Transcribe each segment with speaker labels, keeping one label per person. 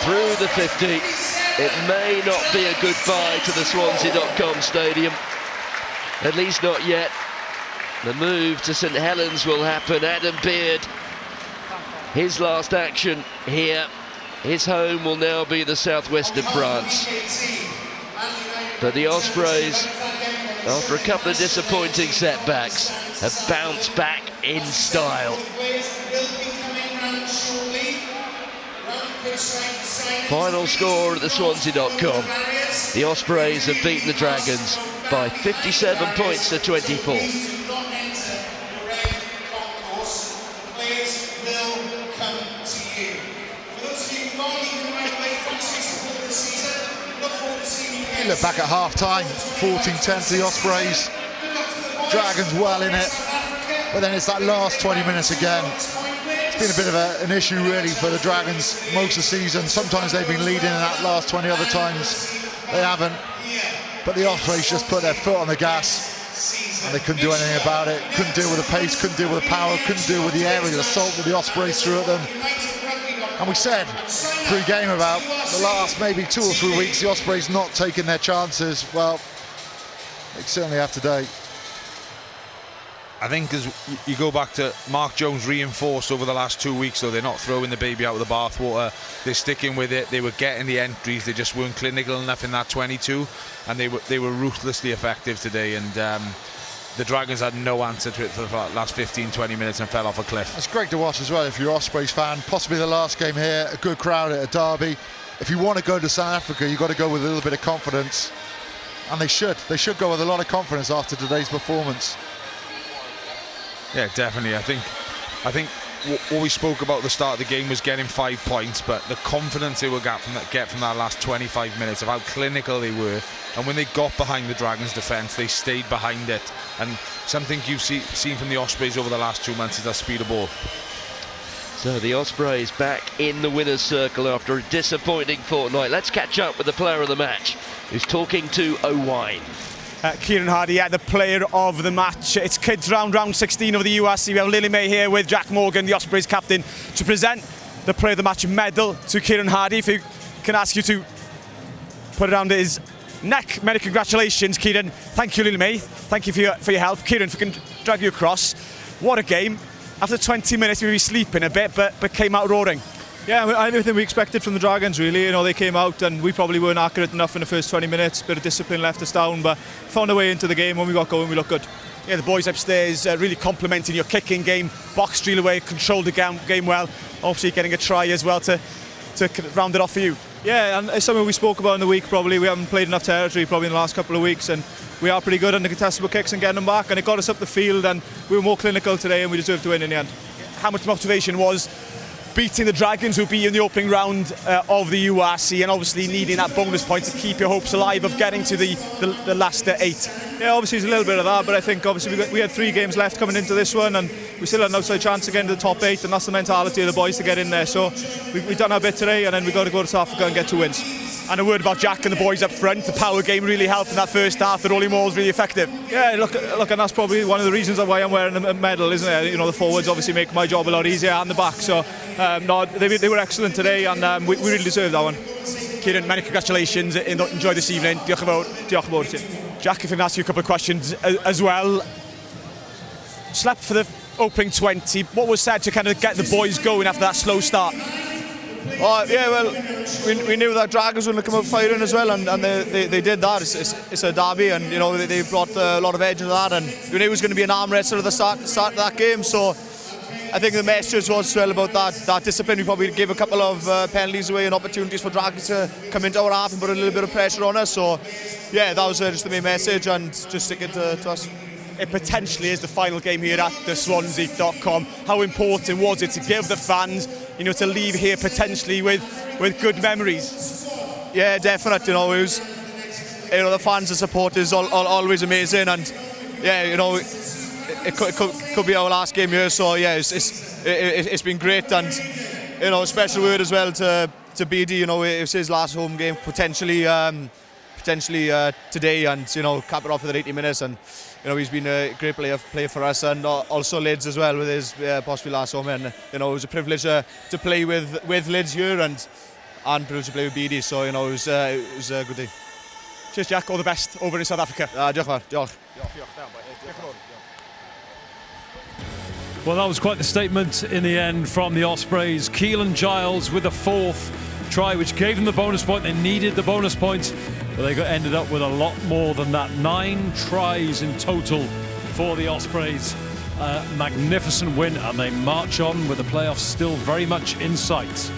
Speaker 1: through the 50. It may not be a goodbye to the Swansea.com stadium, at least not yet. The move to St Helens will happen. Adam Beard, his last action here. His home will now be the southwest of France. But the Ospreys, after a couple of disappointing setbacks, have bounced back in style. Final score at the Swansea.com. The Ospreys have beaten the Dragons by 57 points to 24.
Speaker 2: You look back at half-time, 14-10 to the Ospreys. Dragons well in it, but then it's that last 20 minutes again. It's been a bit of an issue really for the Dragons most of the season. Sometimes they've been leading in that last 20, other times they haven't. But the Ospreys just put their foot on the gas and they couldn't do anything about it. Couldn't deal with the pace, couldn't deal with the power, couldn't deal with the aerial assault that the Ospreys threw at them. And we said pre-game about the last maybe 2 or 3 weeks, the Ospreys not taking their chances. Well, they certainly have today.
Speaker 3: I think as you go back to Mark Jones reinforced over the last 2 weeks, so they're not throwing the baby out with the bathwater. They're sticking with it. They were getting the entries. They just weren't clinical enough in that 22, and they were ruthlessly effective today. And the Dragons had no answer to it for the last 15-20 minutes and fell off a cliff.
Speaker 2: It's great to watch as well if you're an Ospreys fan. Possibly the last game here, a good crowd at a derby. If you want to go to South Africa, you've got to go with a little bit of confidence, and they should go with a lot of confidence after today's performance.
Speaker 3: Yeah, definitely. I think what we spoke about at the start of the game was getting 5 points, but the confidence they will get from that last 25 minutes of how clinical they were, and when they got behind the Dragons' defence, they stayed behind it. And something you've seen from the Ospreys over the last 2 months is that speed of ball.
Speaker 1: So the Ospreys back in the winner's circle after a disappointing fortnight. Let's catch up with the player of the match, who's talking to O'Wine.
Speaker 4: Kieran Hardy, the player of the match. It's kids round 16 of the URC. We have Lily May here with Jack Morgan, the Ospreys captain, to present the player of the match medal to Kieran Hardy. If you can ask you to put it around his neck. Many congratulations, Kieran. Thank you, Lily May. Thank you for your help. Kieran, if we can drag you across. What a game. After 20 minutes, we were sleeping a bit, but came out roaring.
Speaker 5: Yeah, everything we expected from the Dragons, really. You know, they came out and we probably weren't accurate enough in the first 20 minutes. Bit of discipline left us down, but found our way into the game. When we got going, we looked good.
Speaker 4: Yeah, the boys upstairs really complimenting your kicking game. Box straight away, controlled the game well. Obviously getting a try as well to round it off for you.
Speaker 5: Yeah, and it's something we spoke about in the week probably. We haven't played enough territory probably in the last couple of weeks, and we are pretty good on the contestable kicks and getting them back, and it got us up the field, and we were more clinical today and we deserved to win in the end.
Speaker 4: How much motivation was beating the Dragons, who beat you in the opening round of the URC, and obviously needing that bonus point to keep your hopes alive of getting to the last 8?
Speaker 5: Yeah, obviously there's a little bit of that, but I think obviously we had 3 games left coming into this one, and we still had an outside chance to get into the top 8, and that's the mentality of the boys to get in there. So we've done our bit today, and then we've got to go to South Africa and get 2 wins.
Speaker 4: And a word about Jack and the boys up front. The power game really helped in that first half. The rolling ball was really effective.
Speaker 5: Yeah, look, and that's probably one of the reasons why I'm wearing a medal, isn't it? You know, the forwards obviously make my job a lot easier, and the back. So, no, they were excellent today, and we really deserved that one.
Speaker 4: Kieran, many congratulations. Enjoy this evening. Diolch yn fawr. Jack, if I can ask you a couple of questions as well. Slept for the opening 20. What was said to kind of get the boys going after that slow start?
Speaker 5: Oh, yeah, well, we knew that Dragons were going to come out firing as well, and they did that. It's a derby, and you know they brought a lot of edge into that, and we knew it was going to be an arm wrestle at the start of that game. So I think the message was as well about that discipline. We probably gave a couple of penalties away and opportunities for Dragons to come into our half and put a little bit of pressure on us. So yeah, that was just the main message, and just stick it to us.
Speaker 4: It potentially is the final game here at the Swansea.com. How important was it to give the fans, to leave here potentially with good memories?
Speaker 5: Yeah, definitely. It was, the fans and support is always amazing, and yeah, it could be our last game here. So yeah, it's been great, and a special word as well to BD. It was his last home game potentially today, and cap it off for the 80 minutes, and he's been a great player for us, and also Lids as well with his possibly last home, and it was a privilege to play with Lids here, and and privileged to play with BD. So you know, it was a good day.
Speaker 4: Cheers, Jack. All the best over in South Africa.
Speaker 5: Diolch fawr. Diolch.
Speaker 6: Well, that was quite the statement in the end from the Ospreys. Keelan Giles with the 4th try, which gave them the bonus point. They needed the bonus points, but they ended up with a lot more than that. 9 tries in total for the Ospreys. Magnificent win, and they march on with the playoffs still very much in sight.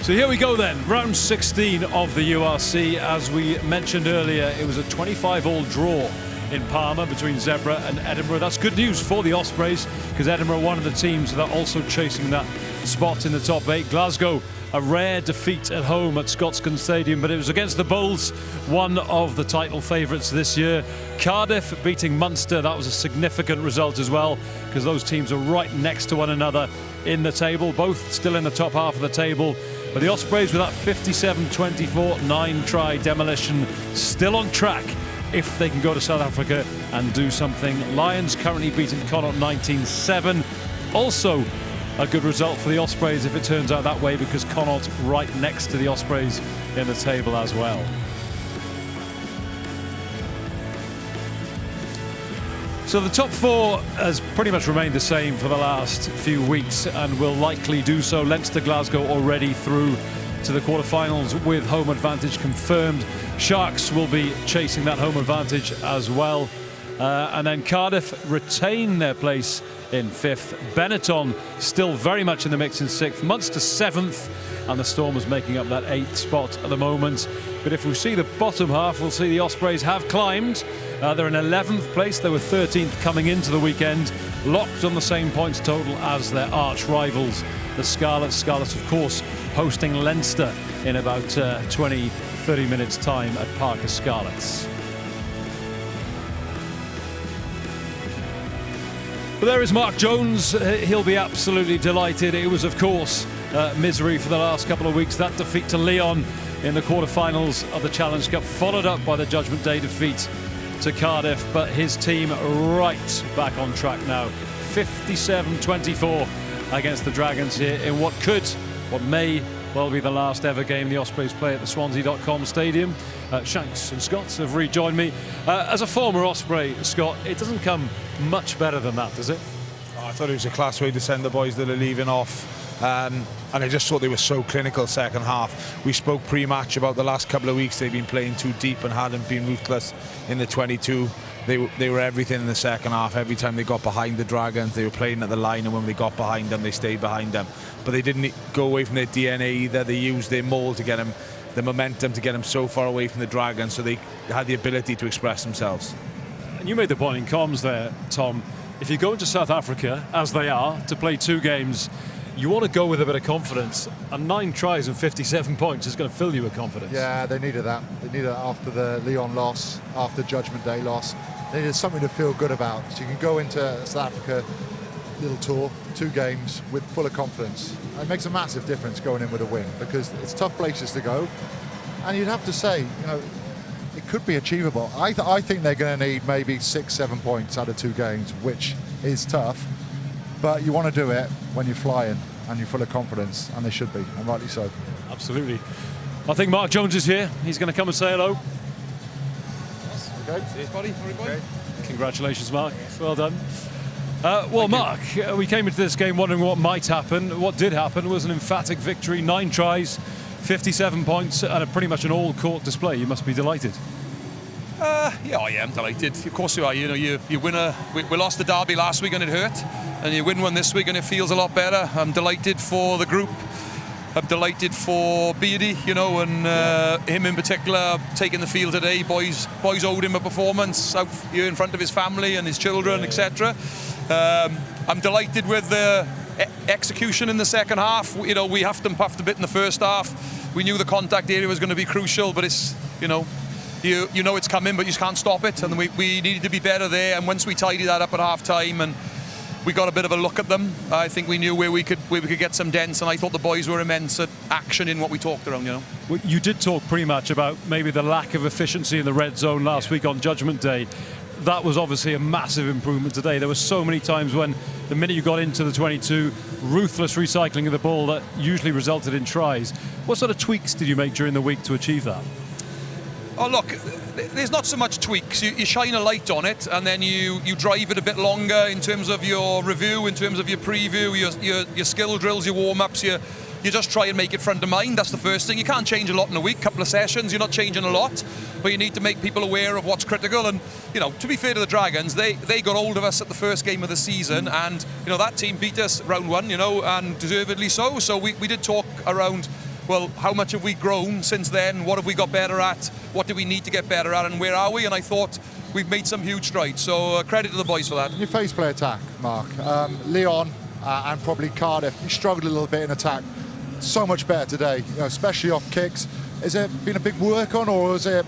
Speaker 6: So here we go then, round 16 of the URC. As we mentioned earlier, it was a 25-all draw in Parma between Zebra and Edinburgh. That's good news for the Ospreys, because Edinburgh are one of the teams that are also chasing that spot in the top 8. Glasgow, a rare defeat at home at Scotscon Stadium, but it was against the Bulls, one of the title favourites this year. Cardiff beating Munster, that was a significant result as well, because those teams are right next to one another in the table, both still in the top half of the table. But the Ospreys with that 57-24 9-try demolition, still on track if they can go to South Africa and do something. Lions currently beating Connacht 19-7. Also a good result for the Ospreys if it turns out that way, because Connacht right next to the Ospreys in the table as well. So the top 4 has pretty much remained the same for the last few weeks and will likely do so. Leinster, Glasgow already through to the quarterfinals with home advantage confirmed. Sharks will be chasing that home advantage as well. And then Cardiff retain their place in 5th. Benetton still very much in the mix in 6th. Munster 7th, and the Stormers making up that 8th spot at the moment. But if we see the bottom half, we'll see the Ospreys have climbed. They're in 11th place. They were 13th coming into the weekend, locked on the same points total as their arch rivals, the Scarlets. Scarlets, of course, hosting Leinster in about 20-30 minutes time at Parker Scarlets. But there is Mark Jones. He'll be absolutely delighted. It was, of course, misery for the last couple of weeks. That defeat to Lyon in the quarterfinals of the Challenge Cup, followed up by the Judgment Day defeat to Cardiff, but his team right back on track now. 57-24 against the Dragons here in what may well be the last ever game the Ospreys play at the Swansea.com stadium. Shanks and Scott have rejoined me. As a former Osprey, Scott, it doesn't come much better than that, does it?
Speaker 3: I thought it was a class way to send the boys that are leaving off. And I just thought they were so clinical second half. We spoke pre-match about the last couple of weeks they've been playing too deep and hadn't been ruthless in the 22. They were everything in the second half. Every time they got behind the Dragons, they were playing at the line, and when they got behind them, they stayed behind them. But they didn't go away from their DNA either. They used their maul to get them, the momentum to get them so far away from the Dragons, so they had the ability to express themselves.
Speaker 6: And you made the point in comms there, Tom. If you go into South Africa, as they are, to play 2 games, you want to go with a bit of confidence, and 9 tries and 57 points is going to fill you with confidence.
Speaker 2: Yeah, they needed that. They needed it after the Lyon loss, after Judgment Day loss. They needed something to feel good about. So you can go into South Africa, little tour, 2 games with full of confidence. It makes a massive difference going in with a win, because it's tough places to go. And you'd have to say, you know, it could be achievable. I think they're going to need maybe 6-7 points out of 2 games, which is tough. But you want to do it when you're flying and you're full of confidence, and they should be, and rightly so.
Speaker 6: Absolutely. I think Mark Jones is here. He's going to come and say hello.
Speaker 2: Okay.
Speaker 7: Cheers, buddy. Okay.
Speaker 6: Congratulations, Mark. Well done. Well, Mark, we came into this game wondering what might happen. What did happen was an emphatic victory, 9 tries, 57 points, and pretty much an all-court display. You must be delighted.
Speaker 7: Yeah, I am delighted. Of course you are. You know, you win we lost the derby last week and it hurt, and you win one this week and it feels a lot better. I'm delighted for the group. I'm delighted for Beardy, you know, and him in particular taking the field today. Boys owed him a performance out here in front of his family and his children, etc. I'm delighted with the execution in the second half. You know, we huffed and puffed a bit in the first half. We knew the contact area was going to be crucial, but it's, you know it's coming, but you just can't stop it. And we needed to be better there. And once we tidied that up at half time and we got a bit of a look at them, I think we knew where we could get some dents. And I thought the boys were immense at action in what we talked around. You know,
Speaker 6: well, you did talk pretty much about maybe the lack of efficiency in the red zone last week on Judgment Day. That was obviously a massive improvement today. There were so many times when the minute you got into the 22, ruthless recycling of the ball that usually resulted in tries. What sort of tweaks did you make during the week to achieve that?
Speaker 7: Oh look, there's not so much tweaks. You shine a light on it, and then you drive it a bit longer in terms of your review, in terms of your preview, your skill drills, your warm-ups. You just try and make it front of mind. That's the first thing. You can't change a lot in a week, couple of sessions. You're not changing a lot, but you need to make people aware of what's critical. And to be fair to the Dragons, they got hold of us at the first game of the season, and that team beat us round one, and deservedly so. So we did talk around, well, how much have we grown since then? What have we got better at? What do we need to get better at? And where are we? And I thought we've made some huge strides. So credit to the boys for that.
Speaker 2: Your face play attack, Mark. Leon and probably Cardiff, you struggled a little bit in attack. So much better today, especially off kicks. Has it been a big work on, or is it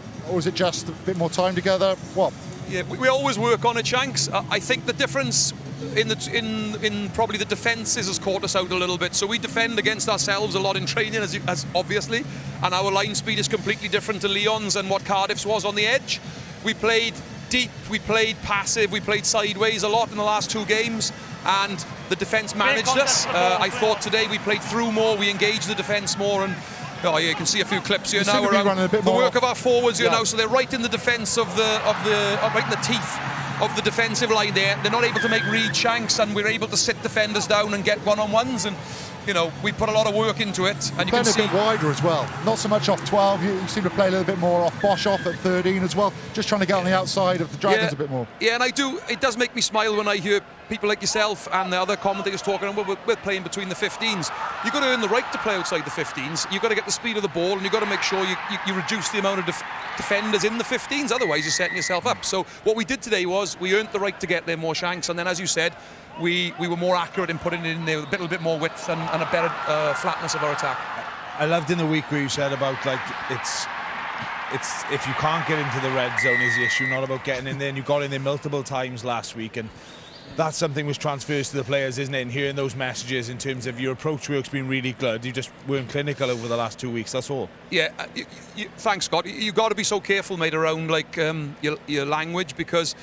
Speaker 2: just a bit more time together? What?
Speaker 7: Yeah, we always work on it, Shanks. I think the difference in probably the defences has caught us out a little bit. So we defend against ourselves a lot in training, as obviously, and our line speed is completely different to Leon's and what Cardiff's was on the edge. We played deep, we played passive, we played sideways a lot in the last 2 games, and the defence managed us. I thought today we played through more, we engaged the defence more, and you can see a few clips here now around the work of our forwards here now. So they're right in the defence right in the teeth of the defensive line there. They're not able to make read, Shanks, and we're able to sit defenders down and get one-on-ones, and we put a lot of work into it. And you can see
Speaker 2: a bit wider as well, not so much off 12. You seem to play a little bit more off Bosch off at 13 as well, just trying to get on the outside of the Dragons a bit more.
Speaker 7: Yeah, and it does make me smile when I hear people like yourself and the other commentators talking about we're playing between the 15s. You've got to earn the right to play outside the 15s. You've got to get the speed of the ball, and you've got to make sure you reduce the amount of defenders in the 15s, otherwise you're setting yourself up. So what we did today was we earned the right to get there more, Shanks, and then, as you said, we were more accurate in putting it in there with a little bit more width and a better flatness of our attack.
Speaker 3: I loved in the week where you said about it's if you can't get into the red zone is the issue, not about getting in there, and you got in there multiple times last week, and that's something which transfers to the players, isn't it? And hearing those messages in terms of your approach work's been really good. You just weren't clinical over the last 2 weeks, that's all.
Speaker 7: Yeah, thanks, Scott. You've got to be so careful, mate, around your language, because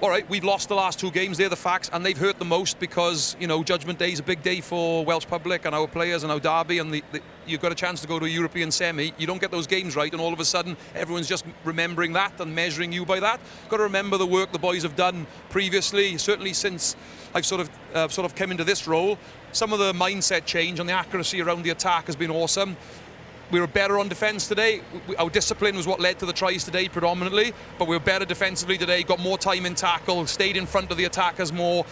Speaker 7: all right, we've lost the last 2 games, they're the facts, and they've hurt the most because, Judgment Day is a big day for Welsh public and our players and our derby, and you've got a chance to go to a European semi. You don't get those games right, and all of a sudden everyone's just remembering that and measuring you by that. Got to remember the work the boys have done previously, certainly since I've sort of come into this role. Some of the mindset change and the accuracy around the attack has been awesome. We were better on defence today. Our discipline was what led to the tries today predominantly, but we were better defensively today, got more time in tackle, stayed in front of the attackers more.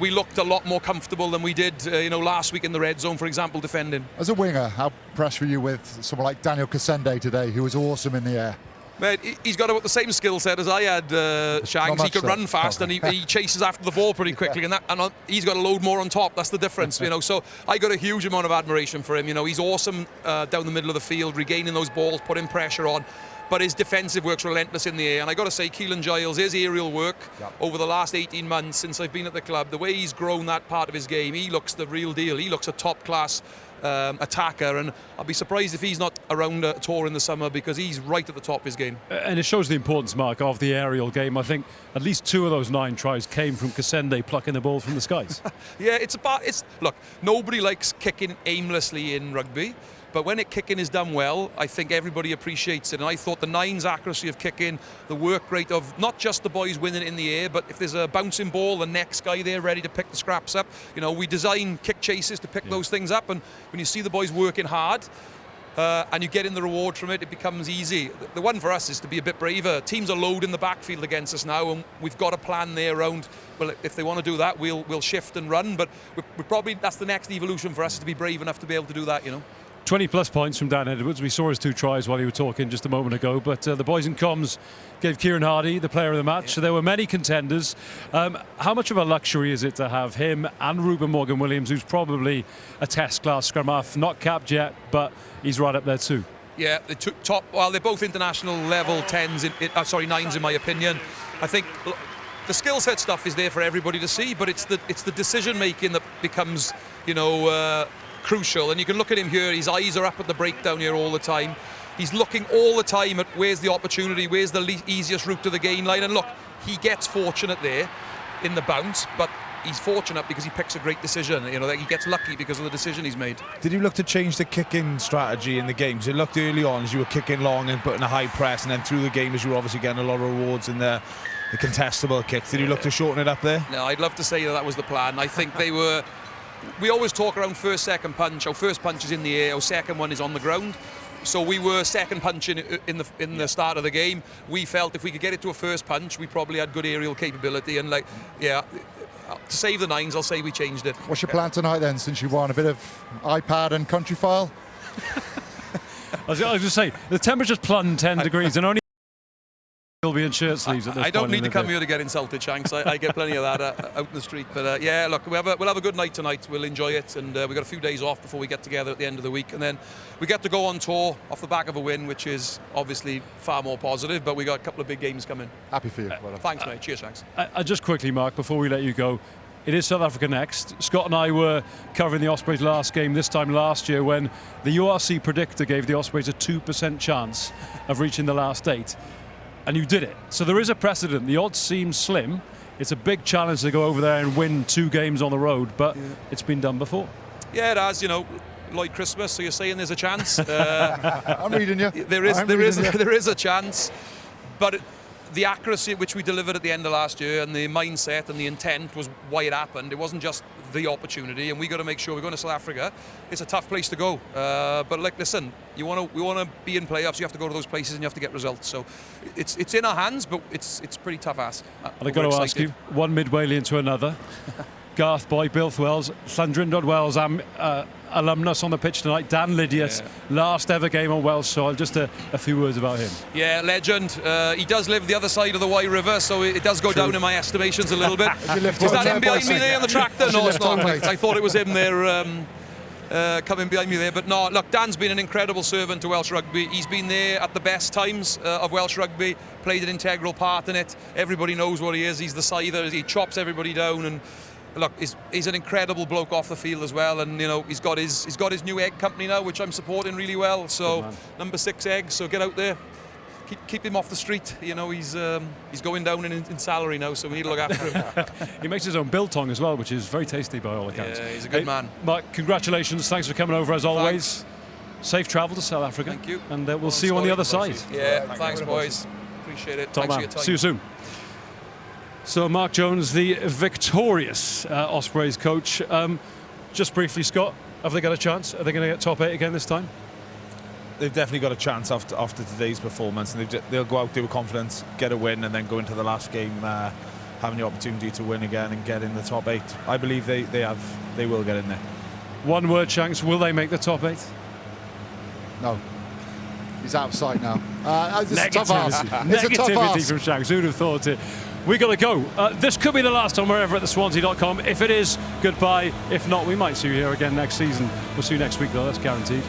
Speaker 7: We looked a lot more comfortable than we did last week in the red zone, for example, defending.
Speaker 2: As a winger, how impressed were you with someone like Daniel Kasende today, who was awesome in the air?
Speaker 7: Mate, he's got about the same skill set as I had, Shanks. He can run fast, and he chases after the ball pretty quickly, and he's got a load more on top. That's the difference, So I got a huge amount of admiration for him. He's awesome down the middle of the field, regaining those balls, putting pressure on. But his defensive work's relentless in the air. And I got to say, Keelan Giles, his aerial work over the last 18 months since I've been at the club, the way he's grown that part of his game, he looks the real deal. He looks a top-class attacker, and I'll be surprised if he's not around a tour in the summer, because he's right at the top of his game.
Speaker 6: And it shows the importance, Mark, of the aerial game. I think at least 2 of those 9 tries came from Kasende plucking the ball from the skies.
Speaker 7: Yeah, look, nobody likes kicking aimlessly in rugby, but when kicking is done well, I think everybody appreciates it. And I thought the 9's accuracy of kicking, the work rate of not just the boys winning in the air, but if there's a bouncing ball, the next guy there ready to pick the scraps up. We design kick chases to pick those things up, and when you see the boys working hard, and you get in the reward from it, it becomes easy. The one for us is to be a bit braver. Teams are loading the backfield against us now, and we've got a plan there around, well, if they want to do that, we'll shift and run, but we're probably, that's the next evolution for us, is to be brave enough to be able to do that,
Speaker 6: 20 plus points from Dan Edwards. We saw his 2 tries while you were talking just a moment ago, but the boys in comms gave Kieran Hardy the player of the match. So there were many contenders. How much of a luxury is it to have him and Ruben Morgan-Williams, who's probably a test class scrum half, not capped yet, but he's right up there too?
Speaker 7: Yeah, they took top. Well, they're both international level 9s in my opinion. I think the skill set stuff is there for everybody to see, but it's the decision making that becomes crucial. And you can look at him here, his eyes are up at the breakdown here all the time. He's looking all the time at where's the opportunity, where's the easiest route to the gain line, and look, he gets fortunate there in the bounce, but he's fortunate because he picks a great decision. You know, that he gets lucky because of the decision he's made.
Speaker 3: Did you look to change the kicking strategy in the games? It looked early on as you were kicking long and putting a high press, and then through the game as you were obviously getting a lot of rewards in the contestable kicks. Did you look to shorten it up there?
Speaker 7: No, I'd love to say that was the plan. I think they were. We always talk around first, second punch. Our first punch is in the air. Our second one is on the ground. So we were second punching in the start of the game. We felt if we could get it to a first punch, we probably had good aerial capability. And to save the nines, I'll say we changed it.
Speaker 2: What's your plan tonight then, since you won? A bit of iPad and country file?
Speaker 6: I was going to say, the temperature's plumbed 10 degrees and only will be in shirt sleeves at this point.
Speaker 7: I don't need to come here to get insulted, Shanks. I get plenty of that out in the street. But look, we'll have a good night tonight. We'll enjoy it, and we've got a few days off before we get together at the end of the week, and then we get to go on tour off the back of a win, which is obviously far more positive. But we got a couple of big games coming.
Speaker 2: Happy for you.
Speaker 7: Thanks, mate. Cheers, Shanks.
Speaker 6: Just quickly, Mark, before we let you go, it is South Africa next. Scott and I were covering the Ospreys last game this time last year when the URC predictor gave the Ospreys a 2% chance of reaching the last 8. And you did it. So there is a precedent. The odds seem slim. It's a big challenge to go over there and win 2 games on the road, but it's been done before. Yeah, it has. You know, Lloyd Christmas. So you're saying there's a chance?
Speaker 2: I'm reading you.
Speaker 7: There is a chance, but the accuracy at which we delivered at the end of last year and the mindset and the intent was why it happened. It wasn't just the opportunity, and we got to make sure we're going to South Africa. It's a tough place to go, but listen, we want to be in playoffs. You have to go to those places and you have to get results. So it's in our hands, but it's pretty tough ass.
Speaker 6: And I've got to ask you, one midway into another. Garth Boy, Bilth Wells, Llandrindod Wells alumnus on the pitch tonight. Dan Lydiot, last ever game on Welsh soil. Just a few words about him. Yeah, legend. He does live the other side of the Wye River, so it does go down in my estimations a little bit. Is that him behind me there on the tractor? No, it's not. I thought it was him there coming behind me there. But no, look, Dan's been an incredible servant to Welsh rugby. He's been there at the best times of Welsh rugby, played an integral part in it. Everybody knows what he is. He's the scyther. He chops everybody down, and look, he's an incredible bloke off the field as well, and you know he's got his new egg company now, which I'm supporting really well. So number 6 eggs. So get out there, keep him off the street. You know he's going down in salary now, so we need to look after him. He makes his own biltong as well, which is very tasty by all accounts. Yeah, he's a good man. Mark, congratulations! Thanks for coming over as always. Safe travel to South Africa. Thank you. And we'll see you on the other side. Yeah, thanks boys. Appreciate it. Thanks for your time. See you soon. So Mark Jones, the victorious Ospreys coach. Just briefly, Scott, have they got a chance? Are they going to get top 8 again this time?
Speaker 3: They've definitely got a chance after today's performance, and they'll go out there with confidence, get a win, and then go into the last game having the opportunity to win again and get in the top 8. I believe they will get in there. One word, Shanks, will they make the top 8?
Speaker 2: No. He's out of sight now.
Speaker 6: Negativity from Shanks. Who'd have thought it? We got to go. This could be the last time we're ever at the Swansea.com. If it is, goodbye. If not, we might see you here again next season. We'll see you next week, though. That's guaranteed.